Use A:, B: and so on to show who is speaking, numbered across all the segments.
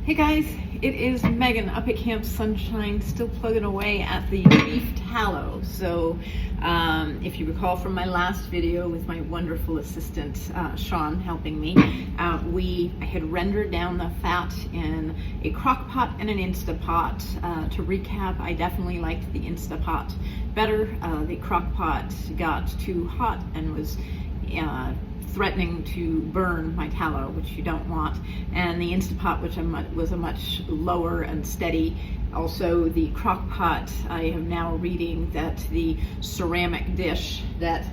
A: Hey guys, it is Megan up at Camp Sunshine, still plugging away at the beef tallow. So if you recall from my last video with my wonderful assistant Sean helping me, I had rendered down the fat in a crock pot and an insta-pot. To recap, I definitely liked the insta-pot better. The crock pot got too hot and was threatening to burn my tallow, which you don't want, and the Insta-Pot, which was a much lower and steady. Also, the crock pot, I am now reading that the ceramic dish that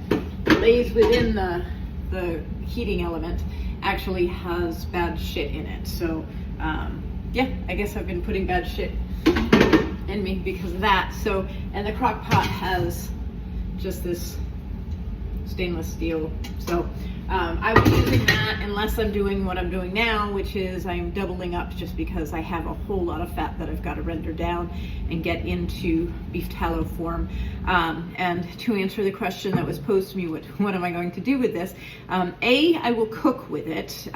A: lays within the heating element actually has bad shit in it. So yeah, I guess I've been putting bad shit in me because of that. So, and the crock pot has just this stainless steel. So I was using that unless I'm doing what I'm doing now, which is I'm doubling up just because I have a whole lot of fat that I've got to render down and get into beef tallow form. And to answer the question that was posed to me, what am I going to do with this? I will cook with it.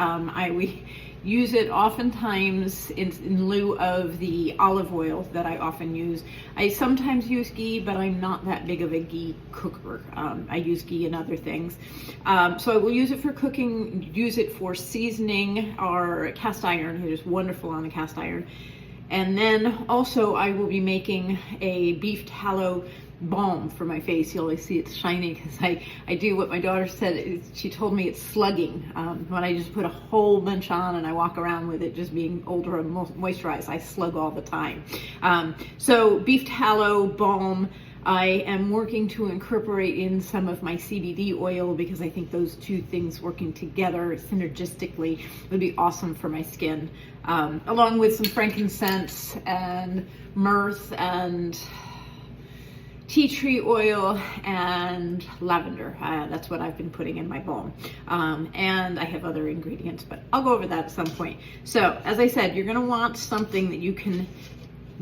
A: We use it oftentimes in lieu of the olive oil that I often use. I sometimes use ghee, but I'm not that big of a ghee cooker. I use ghee in other things. So I will use it for cooking, use it for seasoning our cast iron. It is wonderful on the cast iron. And then also I will be making a beef tallow balm for my face. You always see it's shiny because I do what my daughter said. She told me it's slugging. When I just put a whole bunch on and I walk around with it just being older and moisturized, I slug all the time. So beef tallow balm, I am working to incorporate in some of my CBD oil because I think those two things working together synergistically would be awesome for my skin, along with some frankincense and myrrh and tea tree oil and lavender. That's what I've been putting in my balm. And I have other ingredients, but I'll go over that at some point. So as I said, you're gonna want something that you can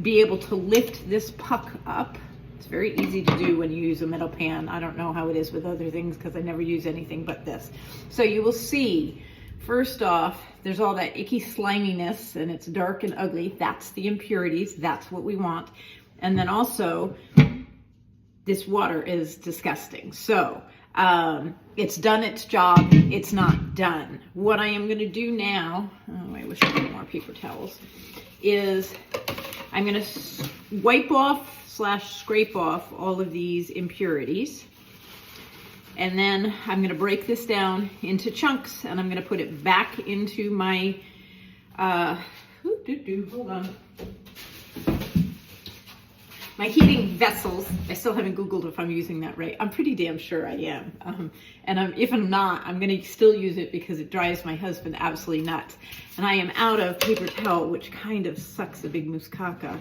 A: be able to lift this puck up. It's very easy to do when you use a metal pan. I don't know how it is with other things because I never use anything but this. So you will see, first off, there's all that icky sliminess and it's dark and ugly. That's the impurities. That's what we want. And then also, this water is disgusting. So it's done its job. It's not done. What I am going to do now, oh, I wish I had more paper towels, is I'm going to wipe off / scrape off all of these impurities. And then I'm going to break this down into chunks and I'm going to put it back into my, hold on. My heating vessels. I still haven't Googled if I'm using that right. I'm pretty damn sure I am. And if I'm not, I'm gonna still use it because it drives my husband absolutely nuts. And I am out of paper towel, which kind of sucks a big muskaka.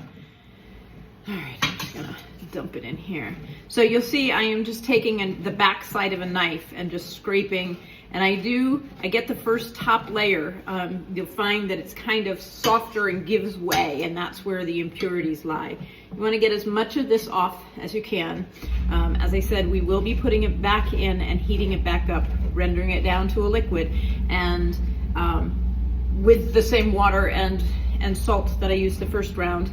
A: All right, I'm just gonna dump it in here. So you'll see I am just taking the back side of a knife and just scraping. And I get the first top layer. You'll find that it's kind of softer and gives way, and that's where the impurities lie. You want to get as much of this off as you can. As I said, we will be putting it back in and heating it back up, rendering it down to a liquid, and with the same water and salt that I used the first round.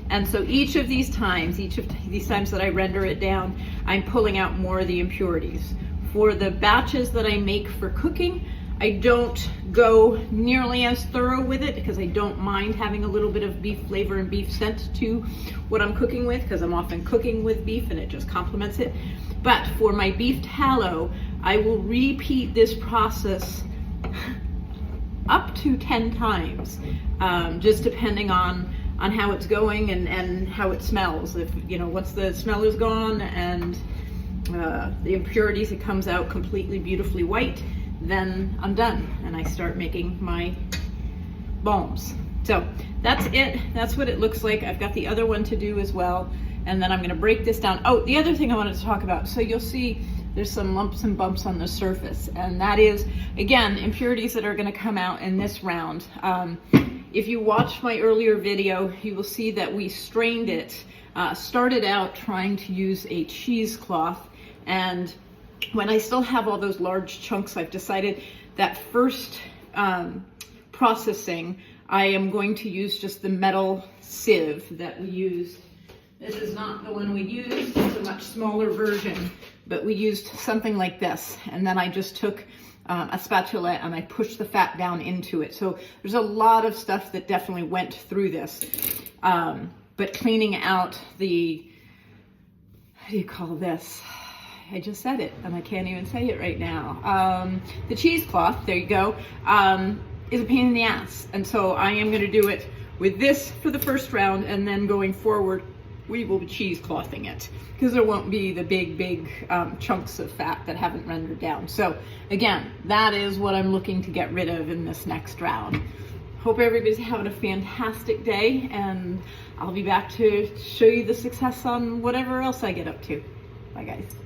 A: And so each of these times that I render it down, I'm pulling out more of the impurities. For the batches that I make for cooking, I don't go nearly as thorough with it because I don't mind having a little bit of beef flavor and beef scent to what I'm cooking with because I'm often cooking with beef and it just complements it. But for my beef tallow, I will repeat this process up to 10 times, just depending on how it's going and how it smells. If, once the smell is gone and the impurities, it comes out completely beautifully white, then I'm done and I start making my balms. So that's it. That's what it looks like. I've got the other one to do as well, and then I'm going to break this down. Oh, the other thing I wanted to talk about, so you'll see there's some lumps and bumps on the surface, and that is, again, impurities that are going to come out in this round. If you watch my earlier video, you will see that we strained it, started out trying to use a cheesecloth, and when I still have all those large chunks, I've decided that first processing, I am going to use just the metal sieve that we used. This is not the one we used, it's a much smaller version, but we used something like this. And then I just took a spatula and I pushed the fat down into it. So there's a lot of stuff that definitely went through this. But cleaning out the, what do you call this? I just said it and I can't even say it right now. The cheesecloth, there you go, is a pain in the ass. And so I am gonna do it with this for the first round, and then going forward, we will be cheeseclothing it because there won't be the big chunks of fat that haven't rendered down. So again, that is what I'm looking to get rid of in this next round. Hope everybody's having a fantastic day, and I'll be back to show you the success on whatever else I get up to. Bye guys.